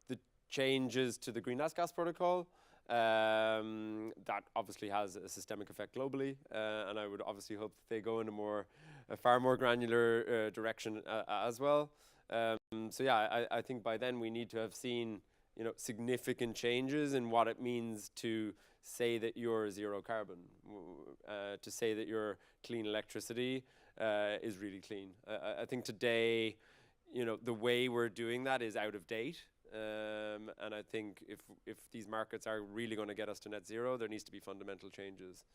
[SPEAKER 2] the changes to the greenhouse gas protocol. That obviously has a systemic effect globally, and I would obviously hope that they go in a far more granular direction as well. So yeah, I think by then we need to have seen significant changes in what it means to say that you're zero carbon, to say that your clean electricity is really clean. I think today, the way we're doing that is out of date. And I think if these markets are really going to get us to net zero, there needs to be fundamental changes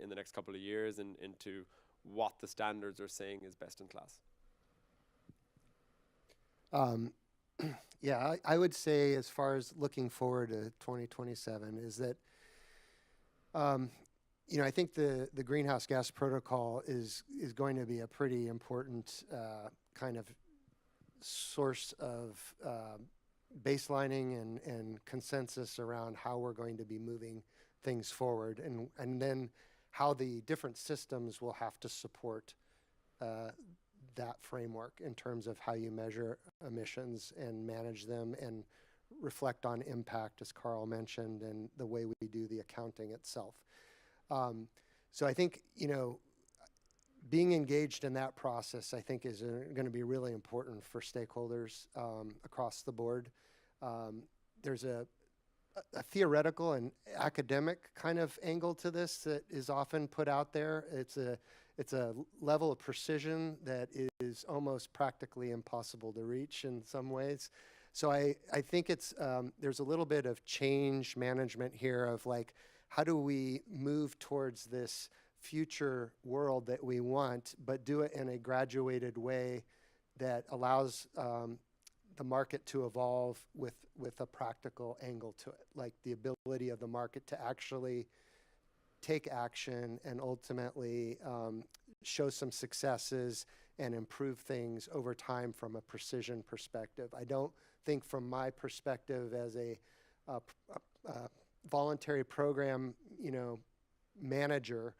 [SPEAKER 2] in the next couple of years into what the standards are saying is best in class.
[SPEAKER 4] Yeah, I would say as far as looking forward to 2027 is that, I think the greenhouse gas protocol is going to be a pretty important kind of source of baselining and consensus around how we're going to be moving things forward, and then how the different systems will have to support that framework in terms of how you measure emissions and manage them and reflect on impact, as Karl mentioned, and the way we do the accounting itself. So I think, being engaged in that process, I think, is going to be really important for stakeholders across the board. There's a theoretical and academic kind of angle to this that is often put out there. It's a level of precision that is almost practically impossible to reach in some ways. So I think it's there's a little bit of change management here of like, how do we move towards this future world that we want, but do it in a graduated way that allows the market to evolve with a practical angle to it, like the ability of the market to actually take action and ultimately show some successes and improve things over time from a precision perspective. I don't think from my perspective as a voluntary program, manager,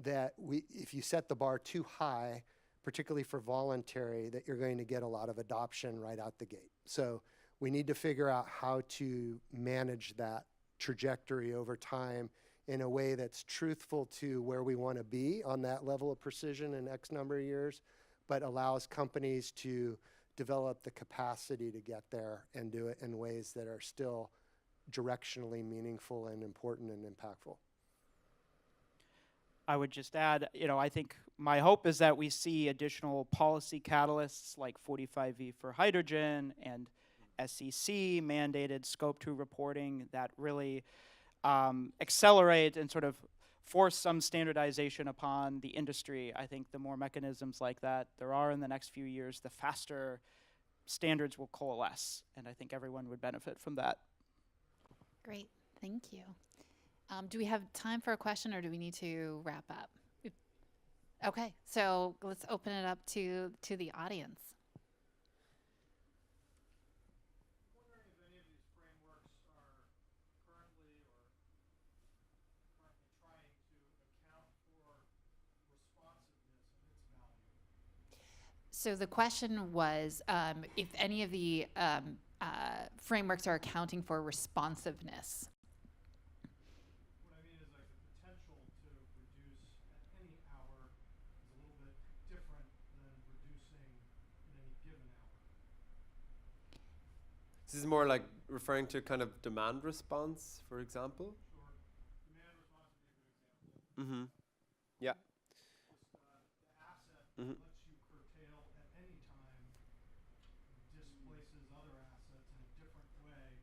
[SPEAKER 4] that if you set the bar too high, particularly for voluntary, that you're going to get a lot of adoption right out the gate. So we need to figure out how to manage that trajectory over time in a way that's truthful to where we want to be on that level of precision in X number of years, but allows companies to develop the capacity to get there and do it in ways that are still directionally meaningful and important and impactful.
[SPEAKER 3] I would just add, I think my hope is that we see additional policy catalysts like 45V for hydrogen and SEC mandated scope 2 reporting that really accelerate and sort of force some standardization upon the industry. I think the more mechanisms like that there are in the next few years, the faster standards will coalesce, and I think everyone would benefit from that.
[SPEAKER 1] Great, thank you. Do we have time for a question, or do we need to wrap up? Okay, so let's open it up to the audience.
[SPEAKER 5] I'm wondering if any of these frameworks are currently trying to account for responsiveness and its value.
[SPEAKER 1] So the question was if any of the frameworks are accounting for responsiveness.
[SPEAKER 5] What I mean is like the potential to reduce at any hour is a little bit different than reducing in any given hour.
[SPEAKER 2] This is more like referring to kind of demand response, for example.
[SPEAKER 5] Sure. Demand response would be a good example.
[SPEAKER 2] Mm-hmm. Yeah.
[SPEAKER 5] Just, the asset
[SPEAKER 2] Mm-hmm.
[SPEAKER 5] lets you curtail at any time, displaces other assets in a different way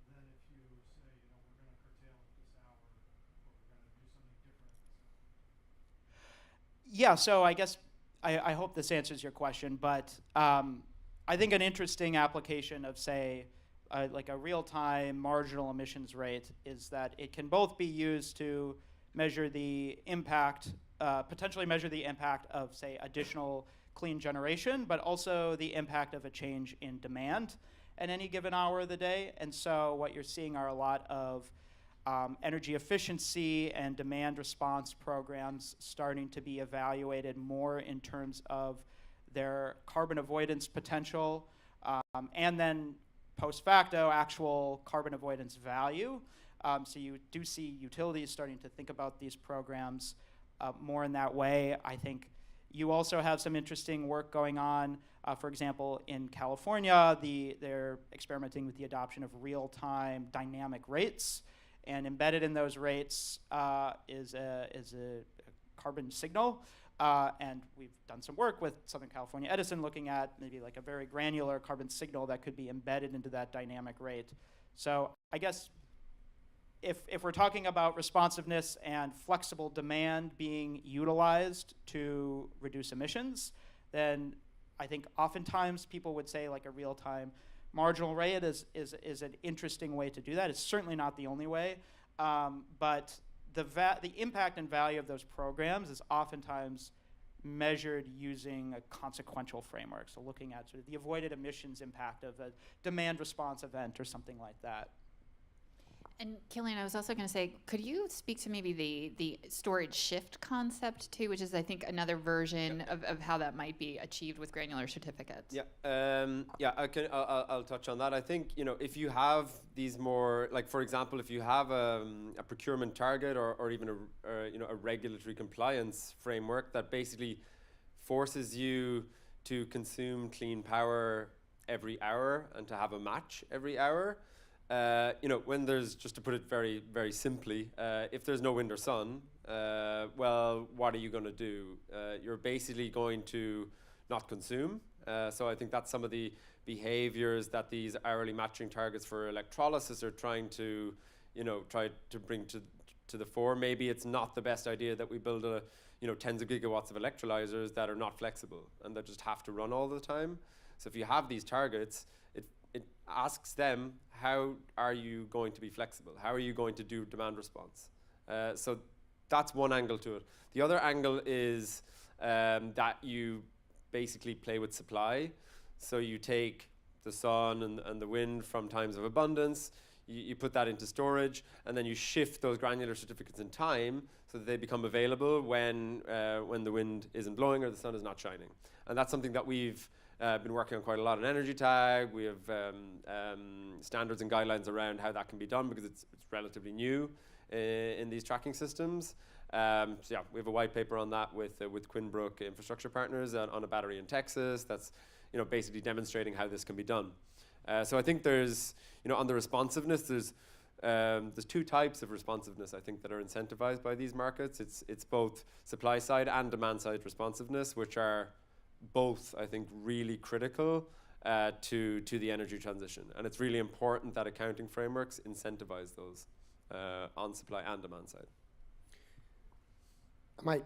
[SPEAKER 5] than if you say, you know, we're going to curtail at this hour, or we're going to do something different at this hour.
[SPEAKER 3] Yeah, so I guess I hope this answers your question, but I think an interesting application of, say, like a real-time marginal emissions rate is that it can both be used to measure the impact, potentially measure the impact of, say, additional clean generation, but also the impact of a change in demand at any given hour of the day. And so what you're seeing are a lot of energy efficiency and demand response programs starting to be evaluated more in terms of their carbon avoidance potential, and then post facto actual carbon avoidance value. So you do see utilities starting to think about these programs more in that way. I think you also have some interesting work going on. For example, in California, they're experimenting with the adoption of real-time dynamic rates. And embedded in those rates is a carbon signal. And we've done some work with Southern California Edison looking at maybe like a very granular carbon signal that could be embedded into that dynamic rate. So I guess if we're talking about responsiveness and flexible demand being utilized to reduce emissions, then I think oftentimes people would say like a real-time marginal rate is an interesting way to do that. It's certainly not the only way, but the impact and value of those programs is oftentimes measured using a consequential framework. So looking at sort of the avoided emissions impact of a demand response event or something like that.
[SPEAKER 1] And Killian, I was also going to say, could you speak to maybe the storage shift concept too, which is I think another version of how that might be achieved with granular certificates?
[SPEAKER 2] Yeah, I'll touch on that. I think, you know, if you have these more, like for example, if you have a procurement target or even a regulatory compliance framework that basically forces you to consume clean power every hour and to have a match every hour. When there's, just to put it very, very simply, if there's no wind or sun, well, what are you going to do? You're basically going to not consume. So I think that's some of the behaviors that these hourly matching targets for electrolysis are trying to, try to bring to the fore. Maybe it's not the best idea that we build tens of gigawatts of electrolyzers that are not flexible and that just have to run all the time. So if you have these targets, it asks them, how are you going to be flexible? How are you going to do demand response? So that's one angle to it. The other angle is that you basically play with supply. So you take the sun and the wind from times of abundance, you put that into storage, and then you shift those granular certificates in time so that they become available when the wind isn't blowing or the sun is not shining. And that's something that we've been working on quite a lot in EnergyTag. We have standards and guidelines around how that can be done because it's relatively new in these tracking systems. We have a white paper on that with Quinbrook Infrastructure Partners on a battery in Texas. That's basically demonstrating how this can be done. So I think there's on the responsiveness, there's two types of responsiveness I think that are incentivized by these markets. It's both supply side and demand side responsiveness, which are both, I think, really critical to the energy transition. And it's really important that accounting frameworks incentivize those on supply and demand side.
[SPEAKER 4] I might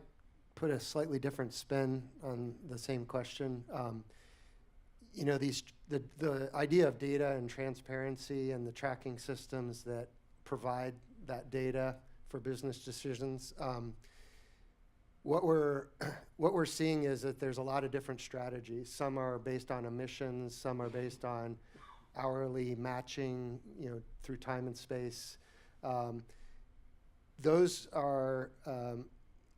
[SPEAKER 4] put a slightly different spin on the same question. You know, the idea of data and transparency and the tracking systems that provide that data for business decisions. What we're seeing is that there's a lot of different strategies. Some are based on emissions, some are based on hourly matching, you know, through time and space. Those are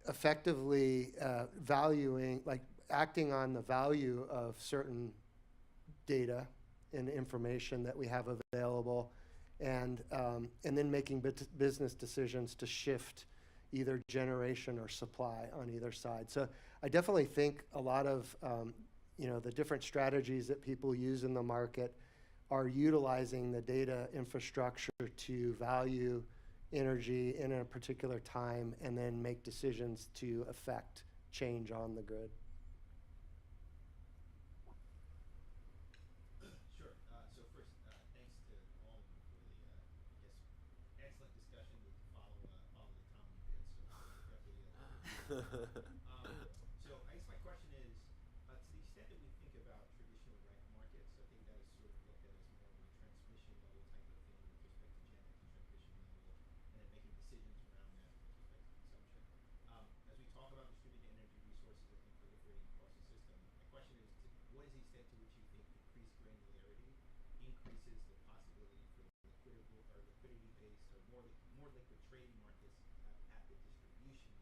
[SPEAKER 4] effectively valuing, like acting on the value of certain data and information that we have available, and then making business decisions to shift either generation or supply on either side. So I definitely think a lot of you know, the different strategies that people use in the market are utilizing the data infrastructure to value energy in a particular time and then make decisions to affect change on the grid.
[SPEAKER 6] Sure. So first, thanks to all of you for the, I guess, excellent discussion to follow the Tom you did. So so I guess my question is, to the extent that we think about traditional markets, I think that is sort of looked at as more of a transmission level type of thing with respect to gen at the transmission level, and then making decisions around that with respect to consumption. As we talk about distributed energy resources, I think proliferating across the system, my question is, what is the extent to which you think increased granularity increases the possibility for liquidity-based or more liquid trading markets at the distribution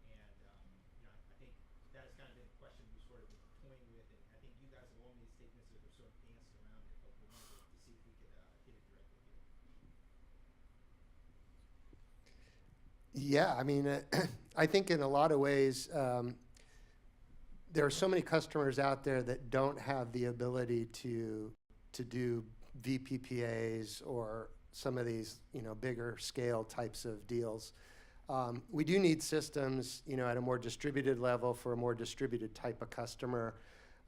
[SPEAKER 6] level? And you know, I think that has kind of been a question we've sort of been toying with, and I think you guys have all made statements that have sort of danced around it, but we wanted to see if we could hit it directly here.
[SPEAKER 4] Yeah, I mean, I think in a lot of ways, there are so many customers out there that don't have the ability to do VPPAs or some of these, you know, bigger scale types of deals. We do need systems, you know, at a more distributed level for a more distributed type of customer.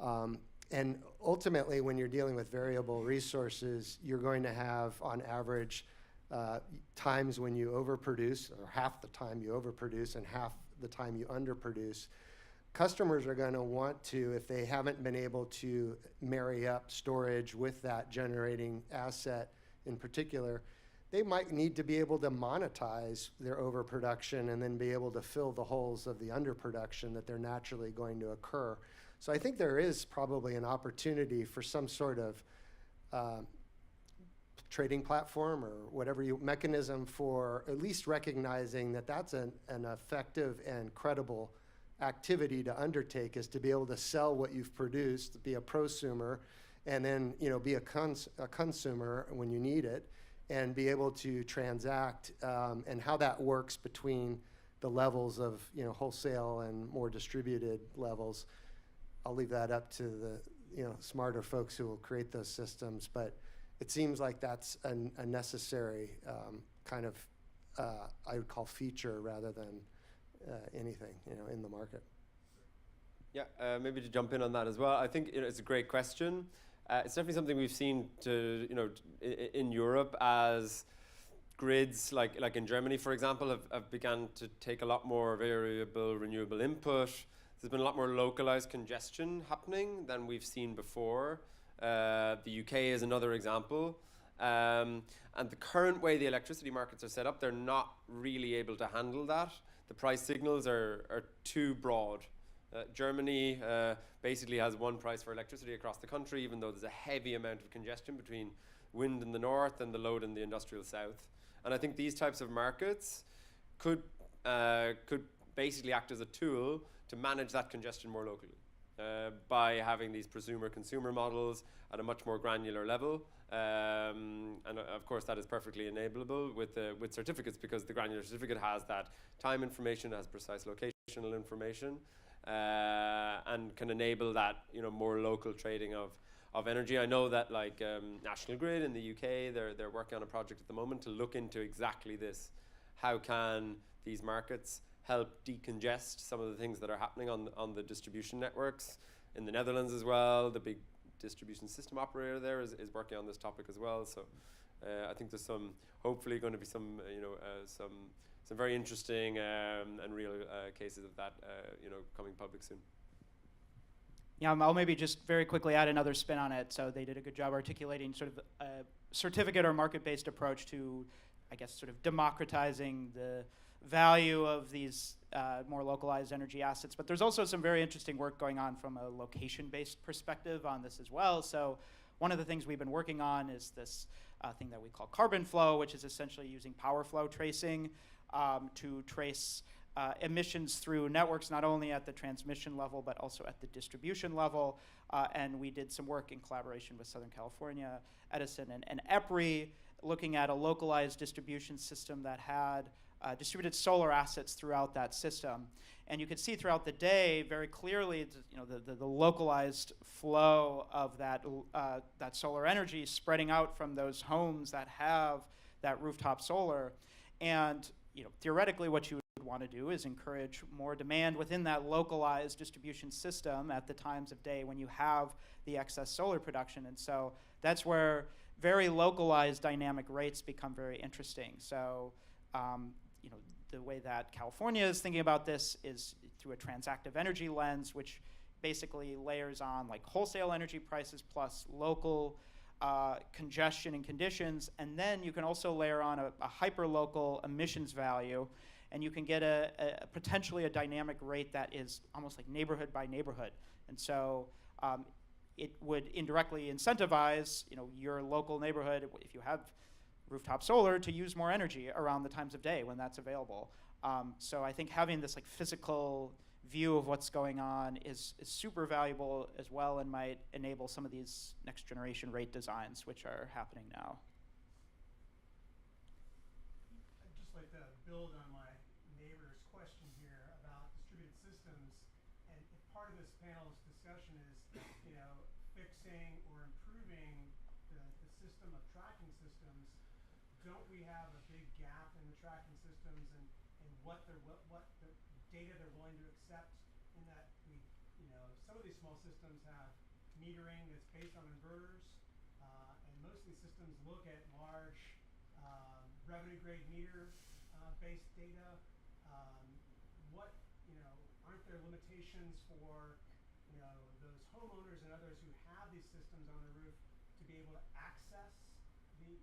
[SPEAKER 4] And ultimately, when you're dealing with variable resources, you're going to have, on average, times when you overproduce, or half the time you overproduce and half the time you underproduce. Customers are going to want to, if they haven't been able to marry up storage with that generating asset in particular, they might need to be able to monetize their overproduction and then be able to fill the holes of the underproduction that they're naturally going to occur. So I think there is probably an opportunity for some sort of trading platform or whatever mechanism for at least recognizing that that's an effective and credible activity to undertake, is to be able to sell what you've produced, be a prosumer, and then, you know, be a consumer when you need it, and be able to transact, and how that works between the levels of, you know, wholesale and more distributed levels. I'll leave that up to the, you know, smarter folks who will create those systems, but it seems like that's a necessary kind of, I would call feature rather than anything, you know, in the market.
[SPEAKER 2] Yeah, maybe to jump in on that as well. I think, you know, it's a great question. It's definitely something we've seen in Europe as grids, like in Germany, for example, have begun to take a lot more variable renewable input. There's been a lot more localized congestion happening than we've seen before. The UK is another example. And the current way the electricity markets are set up, they're not really able to handle that. The price signals are too broad. Germany basically has one price for electricity across the country, even though there's a heavy amount of congestion between wind in the north and the load in the industrial south. And I think these types of markets could basically act as a tool to manage that congestion more locally by having these prosumer-consumer models at a much more granular level. And of course, that is perfectly enableable with certificates, because the granular certificate has that time information, has precise locational information, and can enable that, you know, more local trading of energy. I know that, like, National Grid in the UK, they're working on a project at the moment to look into exactly this. How can these markets help decongest some of the things that are happening on the distribution networks? In the Netherlands as well, the big distribution system operator there is working on this topic as well. So I think there's hopefully going to be some very interesting and real cases of that, coming public soon.
[SPEAKER 3] Yeah, I'll maybe just very quickly add another spin on it. So they did a good job articulating sort of a certificate or market-based approach to, I guess, sort of democratizing the value of these more localized energy assets. But there's also some very interesting work going on from a location-based perspective on this as well. So one of the things we've been working on is this thing that we call carbon flow, which is essentially using power flow tracing to trace emissions through networks, not only at the transmission level, but also at the distribution level. And we did some work in collaboration with Southern California, Edison, and EPRI, looking at a localized distribution system that had distributed solar assets throughout that system. And you could see throughout the day very clearly, the localized flow of that solar energy spreading out from those homes that have that rooftop solar. And theoretically, what you would want to do is encourage more demand within that localized distribution system at the times of day when you have the excess solar production. And so that's where very localized dynamic rates become very interesting. So the way that California is thinking about this is through a transactive energy lens, which basically layers on like wholesale energy prices plus local congestion and conditions. And then you can also layer on a hyper-local emissions value, and you can get potentially a dynamic rate that is almost like neighborhood by neighborhood. And so it would indirectly incentivize your local neighborhood, if you have rooftop solar, to use more energy around the times of day when that's available. So I think having this like physical view of what's going on is super valuable as well, and might enable some of these next generation rate designs which are happening now.
[SPEAKER 5] I'd just like to build on my neighbor's question here about distributed systems. And if part of this panel's discussion is, fixing or improving the system of tracking systems, don't we have a big gap in the tracking systems and what the data they're willing to accept, in that some of these small systems have metering that's based on inverters, and most of these systems look at large revenue grade meter based data. Aren't there limitations for those homeowners and others who have these systems on their roof to be able to access the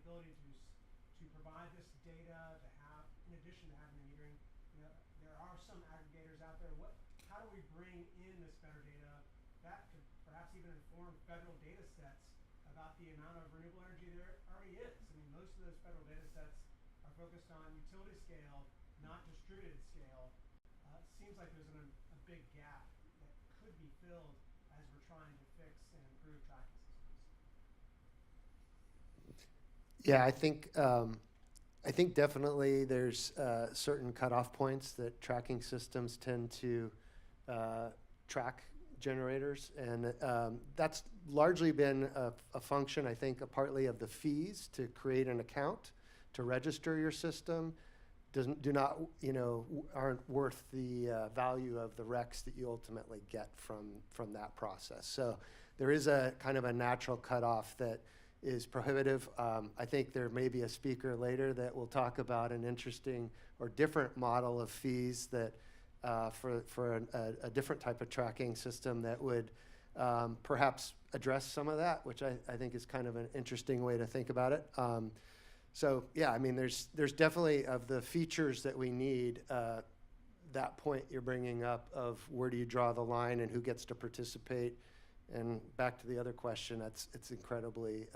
[SPEAKER 5] ability to provide this data, to have, in addition to having the metering? There are some aggregators out there. How do we bring in this better data that could perhaps even inform federal data sets about the amount of renewable energy there already is? I mean, most of those federal data sets are focused on utility scale, not distributed scale. It seems like there's a big gap that could be filled as we're trying to fix and improve tracking systems.
[SPEAKER 4] Yeah, I think definitely there's certain cutoff points that tracking systems tend to track generators, and that's largely been a function, I think, partly of the fees to create an account, to register your system. Aren't worth the value of the RECs that you ultimately get from that process. So there is a kind of a natural cutoff that is prohibitive. I think there may be a speaker later that will talk about an interesting or different model of fees that for a different type of tracking system that would perhaps address some of that, which I think is kind of an interesting way to think about it. So yeah, I mean, there's definitely, of the features that we need, that point you're bringing up of where do you draw the line and who gets to participate. And back to the other question, it's incredibly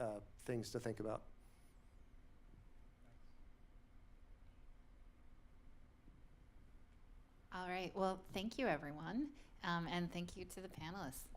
[SPEAKER 4] things to think about.
[SPEAKER 1] All right. Well, thank you, everyone. And thank you to the panelists.